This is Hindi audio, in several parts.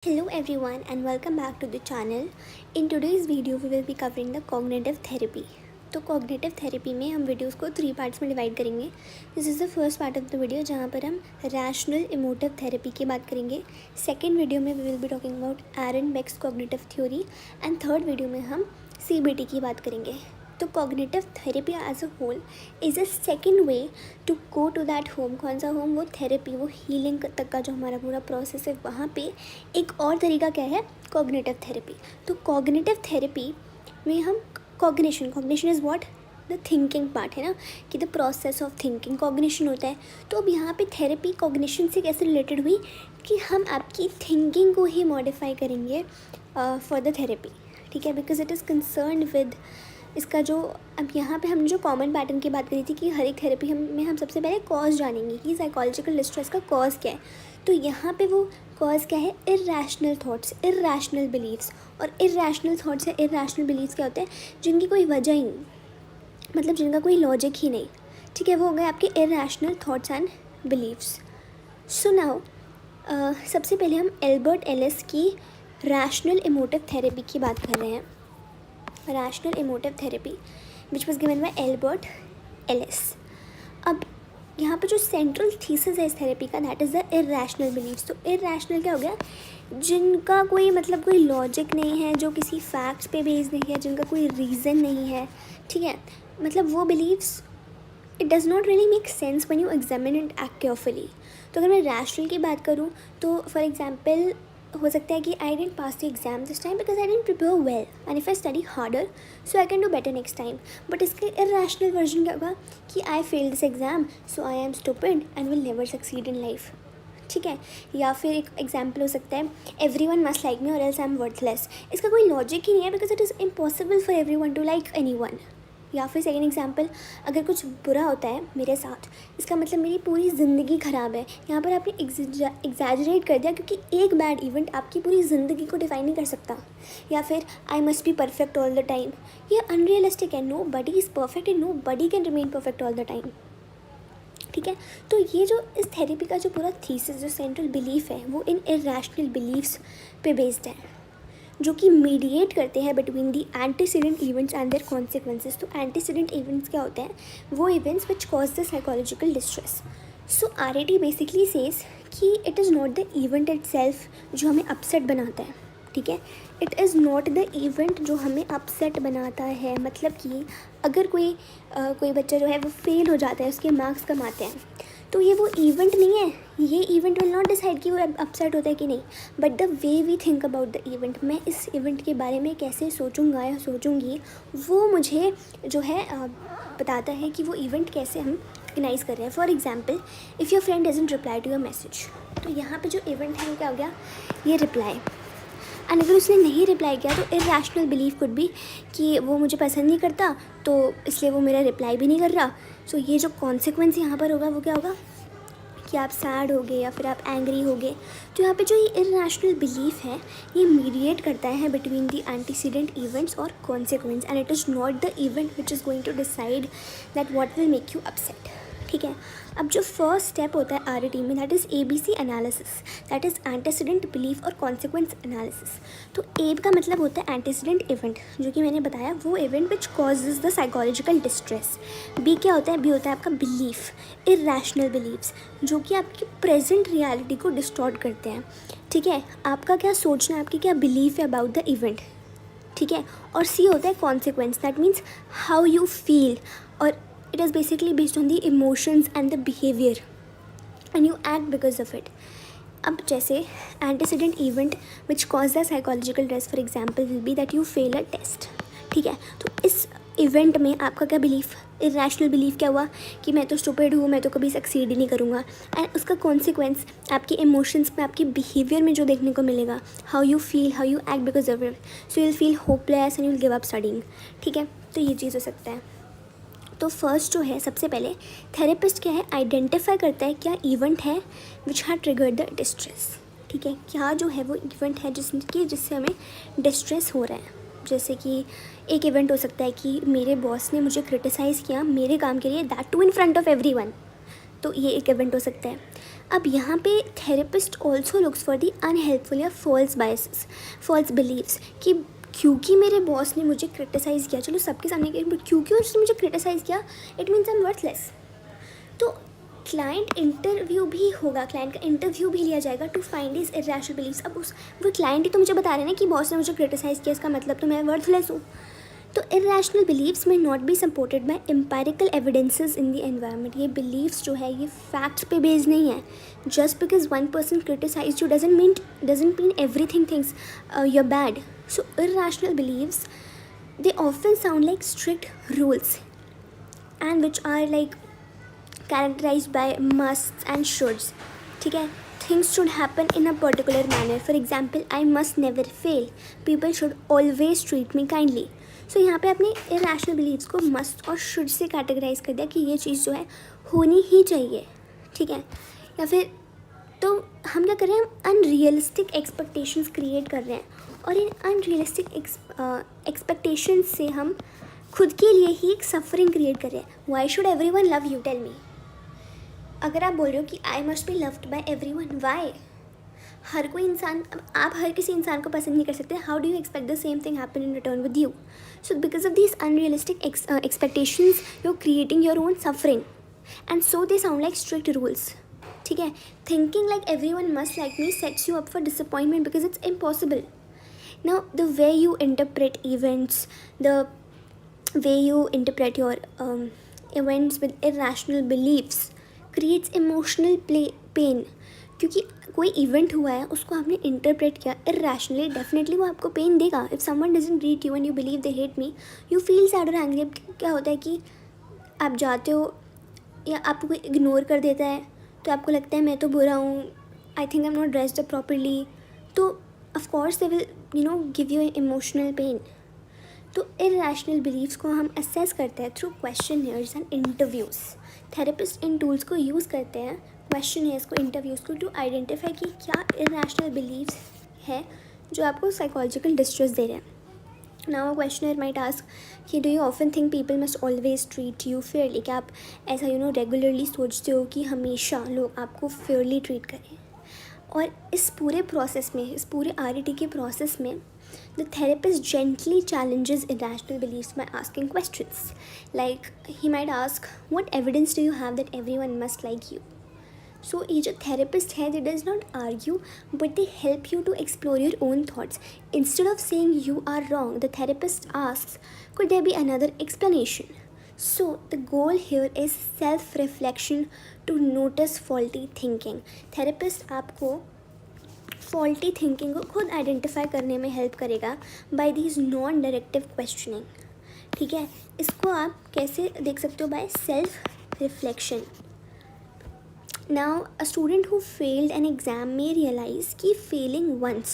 Hello everyone and welcome back to the channel. In today's video we will be covering the cognitive therapy. तो cognitive therapy में हम वीडियोस को 3 पार्ट्स में डिवाइड करेंगे. This is the first part of the video जहाँ पर हम रैशनल इमोटिव थेरेपी की बात करेंगे. सेकेंड वीडियो में we will be talking about Aaron Beck's cognitive theory and third video में हम CBT की बात करेंगे. तो cognitive therapy as a whole is a second way to go to that home. कौन सा होम? वो थेरेपी, वो हीलिंग तक का जो हमारा पूरा प्रोसेस है वहाँ पे एक और तरीका क्या है? Cognitive therapy. तो कॉग्निटिव थेरेपी में हम cognition is what? The thinking part है ना, कि the process of thinking cognition होता है. तो अब यहाँ पे थेरेपी कॉग्निशन से कैसे रिलेटेड हुई कि हम आपकी थिंकिंग को ही मॉडिफाई करेंगे फॉर द थेरेपी. ठीक है, because it is concern with इसका जो अब यहाँ पे हमने जो कॉमन पैटर्न की बात करी थी कि हर एक थेरेपी हम सबसे पहले कॉज जानेंगे कि साइकोलॉजिकल डिस्ट्रेस का कॉज क्या है. तो यहाँ पे वो कॉज क्या है? इर्रैशनल थॉट्स, इर्रैशनल बिलीव्स. और इर्रैशनल थॉट्स या इर्रैशनल बिलीव्स क्या होते हैं? जिनकी कोई वजह ही नहीं, मतलब जिनका कोई लॉजिक ही नहीं. ठीक है, वो हो गए आपके irrational thoughts and beliefs. So now सबसे पहले हम एल्बर्ट एलिस की रैशनल इमोटिव थेरेपी की बात कर रहे हैं. Rational emotive therapy which was given by Albert Ellis. अब यहाँ पे जो सेंट्रल थीसिस है इस थेरेपी का, दैट इज़ द इर्रैशनल बिलीव्स. तो इर्रैशनल क्या हो गया? जिनका कोई कोई लॉजिक नहीं है, जो किसी फैक्ट्स पे बेस्ड नहीं है, जिनका कोई रीज़न नहीं है. ठीक है, मतलब वो beliefs it does not really make sense when you examine it act carefully. तो अगर मैं रैशनल की बात करूँ तो फॉर एग्जाम्पल हो सकता है कि I didn't pass the exam this time because I didn't prepare well and if I study harder so I can do better next time. But इसके इर्रैशनल वर्जन क्या होगा कि I fail this exam so I am stupid and will never succeed in life. ठीक है, या फिर एक एग्जाम्पल हो सकता है एवरीवन मस्ट लाइक मी और एल्स आई एम वर्थलेस. इसका कोई लॉजिक ही नहीं है because it is impossible for everyone to like anyone. या फिर सेकेंड एग्जाम्पल, अगर कुछ बुरा होता है मेरे साथ, इसका मतलब मेरी पूरी ज़िंदगी ख़राब है. यहाँ पर आपने एग्जैजरेट कर दिया क्योंकि एक बैड इवेंट आपकी पूरी ज़िंदगी को डिफाइन नहीं कर सकता. या फिर I must be perfect all the time, ये अनरियलिस्टिक है. Nobody is perfect and nobody can remain perfect all the time. ठीक है, तो ये जो इस थेरेपी का जो पूरा थीसिस, जो सेंट्रल बिलीफ है, वो इन इर्रैशनल बिलीव्स पे बेस्ड है, जो कि मीडिएट करते हैं between the antecedent events and their consequences. तो एंटीसीडेंट इवेंट्स क्या होते हैं? वो events which cause the psychological distress. So RAT basically says कि it is not the event itself जो हमें अपसेट बनाता है. ठीक है, it is not the event जो हमें अपसेट बनाता है. मतलब कि अगर कोई बच्चा जो है वो फेल हो जाता है, उसके मार्क्स कम आते हैं, तो ये वो इवेंट नहीं है. ये इवेंट विल नॉट डिसाइड कि वो अपसेट होता है कि नहीं, but the way we think about the event, मैं इस इवेंट के बारे में कैसे सोचूंगा या सोचूंगी, वो मुझे जो है बताता है कि वो इवेंट कैसे हम ऑर्गेनाइज कर रहे हैं. For example, if your friend doesn't reply to your message, तो यहाँ पे जो इवेंट है वो क्या हो गया? ये रिप्लाई. एंड अगर उसने नहीं रिप्लाई किया तो इर्रैशनल बिलीफ कुड भी कि वो मुझे पसंद नहीं करता तो इसलिए वो मेरा रिप्लाई भी नहीं कर रहा. सो ये जो कॉन्सिक्वेंस यहाँ पर होगा वो क्या होगा कि आप सैड हो गए या फिर आप एंग्री हो गए. तो यहाँ पे जो ये इर्रैशनल बिलीफ है ये मीडिएट करता है बिटवीन दी एंटीसीडेंट इवेंट्स और consequence, and it is not the event which is going to decide that what will make you upset. ठीक है, अब जो फर्स्ट स्टेप होता है RAT में, that is ABC analysis, that is antecedent belief और कॉन्सिक्वेंस एनालिसिस. तो A का मतलब होता है एंटीसीडेंट इवेंट, जो कि मैंने बताया वो event which causes the psychological distress. B क्या होता है? B होता है आपका बिलीफ, इर्रैशनल बिलीव्स, जो कि आपकी प्रेजेंट रियलिटी को डिस्टॉर्ट करते हैं. ठीक है, आपका क्या सोचना है, आपकी क्या बिलीफ है अबाउट द इवेंट. ठीक है, और C होता है consequence, that means how you feel, और it is basically based on the emotions and the behavior and you act because of it. अब जैसे antecedent event which cause the psychological stress for example will be that you fail a test. ठीक है, तो इस इवेंट में आपका क्या बिलीफ, इर्रैशनल बिलीफ क्या हुआ कि मैं तो स्टूपिड हूँ, मैं तो कभी सक्सीड ही नहीं करूँगा. एंड उसका कॉन्सिक्वेंस आपके इमोशंस में, आपके बिहेवियर में जो देखने को मिलेगा, how you feel, how you act because of it. So you will feel hopeless and you will give up studying. ठीक है, तो ये चीज़ हो सकता है. तो फर्स्ट जो है, सबसे पहले थेरेपिस्ट क्या है, आइडेंटिफाई करता है क्या इवेंट है which had triggered the distress. ठीक है, क्या जो है वो इवेंट है जिससे हमें डिस्ट्रेस हो रहा है. जैसे कि एक इवेंट हो सकता है कि मेरे बॉस ने मुझे क्रिटिसाइज़ किया मेरे काम के लिए, that too in front of everyone. तो ये एक इवेंट हो सकता है. अब यहाँ पे therapist also looks for the unhelpful या फॉल्स बायसेस, फॉल्स बिलीव्स कि क्योंकि मेरे बॉस ने मुझे क्रिटिसाइज़ किया, चलो सबके सामने किया, बट क्योंकि उसने मुझे क्रिटिसाइज़ किया it means I am worthless. तो क्लाइंट इंटरव्यू भी होगा, क्लाइंट का इंटरव्यू भी लिया जाएगा to find his irrational beliefs. अब वो क्लाइंट ही तो मुझे बता रहे हैं ना कि बॉस ने मुझे क्रिटिसाइज़ किया, इसका मतलब तो मैं वर्थलेस हूँ। तो इरैशनल बिलीव्स में not be supported by empirical evidences in the environment. ये बिलीव्स जो है ये फैक्ट्स पे बेस्ड नहीं है। Just because one person criticise you doesn't mean everything things you're bad. So irrational beliefs, they often sound like strict rules and which are like characterized by musts and shoulds. ठीक है, things should happen in a particular manner. For example, I must never fail. People should always treat me kindly. So यहाँ पे अपने irrational beliefs को must और should से categorize कर दिया कि ये चीज़ जो है होनी ही चाहिए, ठीक है। या फिर तो हम क्या कर रहे हैं, हम अनरियलिस्टिक एक्सपेक्टेशंस क्रिएट कर रहे हैं और इन अनरियलिस्टिक एक्सपेक्टेशंस से हम खुद के लिए ही एक सफरिंग क्रिएट कर रहे हैं। Why should everyone love you, tell me. अगर आप बोल रहे हो कि I must be loved by everyone, why? हर कोई इंसान, आप हर किसी इंसान को पसंद नहीं कर सकते। How do you expect the same thing happen in return with you? So because of these unrealistic expectations you are creating your own suffering and so they sound like strict rules, ठीक है। Thinking like everyone must like me sets you up for disappointment because it's impossible. Now the way you interpret events, the way you interpret your events with irrational beliefs creates emotional pen. क्योंकि कोई इवेंट हुआ है उसको आपने इंटरप्रेट किया इरैशनली, डेफिनेटली वो आपको पेन देगा। If someone doesn't read you and you believe they hate me, you feel sad और एंग्री। क्या होता है कि आप जाते हो या आपको कोई इग्नोर कर देता है तो आपको लगता है मैं तो बुरा हूँ, I think I am not dressed up properly, तो of course they will give you emotional pain. तो इरैशनल बिलीव्स को हम असेस करते हैं through questionnaires and interviews. Therapist इन टूल्स को यूज़ करते हैं, क्वेश्चनर्स को, इंटरव्यूज़ को, टू आइडेंटिफाई कि क्या इरैशनल बिलीव्स है जो आपको साइकोलॉजिकल डिस्ट्रेस दे रहे हैं। Now a questioner might ask कि do you often think people must always treat you fairly? क्या आप ऐसा रेगुलरली सोचते हो कि हमेशा लोग आपको फेयरली ट्रीट करें? और इस पूरे प्रोसेस में, इस पूरे RET के प्रोसेस में the therapist gently challenges irrational beliefs by asking questions. Like he might ask, what evidence do you have that everyone must like you? सो ये जो थेरेपिस्ट है they does not argue but they help you to explore your own thoughts. Instead of saying you are wrong, the therapist asks could there be another explanation. So the goal here is self reflection to notice faulty thinking. Therapist आपको फॉल्टी थिंकिंग को खुद आइडेंटिफाई करने में हेल्प करेगा by these non directive questioning, ठीक है। इसको आप कैसे देख सकते हो? By self reflection. Now, a student who failed an exam may realize that failing once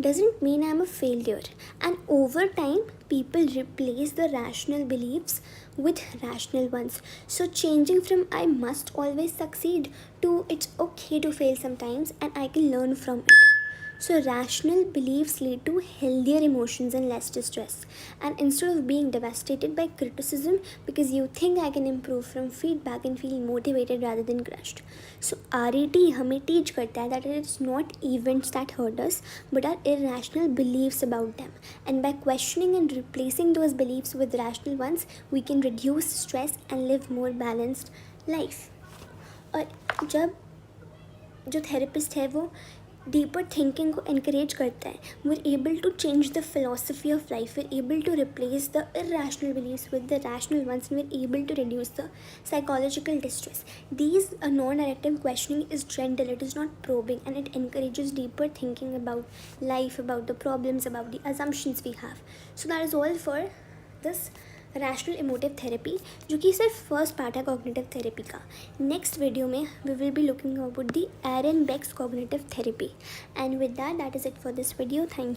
doesn't mean I'm a failure. And over time, people replace the rational beliefs with rational ones. So changing from I must always succeed to it's okay to fail sometimes and I can learn from it. So rational beliefs lead to healthier emotions and less distress. And instead of being devastated by criticism because you think I can improve from feedback and feel motivated rather than crushed. So RET हमें teach करता है that it is not events that hurt us but our irrational beliefs about them. And by questioning and replacing those beliefs with rational ones, we can reduce stress and live more balanced life. और जब जो थेरेपिस्ट है वो डीपर थिंकिंग को encourage करता है, we're able to change the philosophy of life, we're able to replace the irrational beliefs with the rational ones, and we're able to reduce the psychological distress. These non-directive questioning is gentle, it is not probing, and it encourages deeper thinking about life, about the problems, about the assumptions we have. So that is all for this rational emotive therapy, जो कि सिर्फ फर्स्ट पार्ट है कॉग्निटिव थेरेपी का। नेक्स्ट वीडियो में we will be looking about the Aaron Beck's cognitive therapy. And with that is it for this video. Thank you.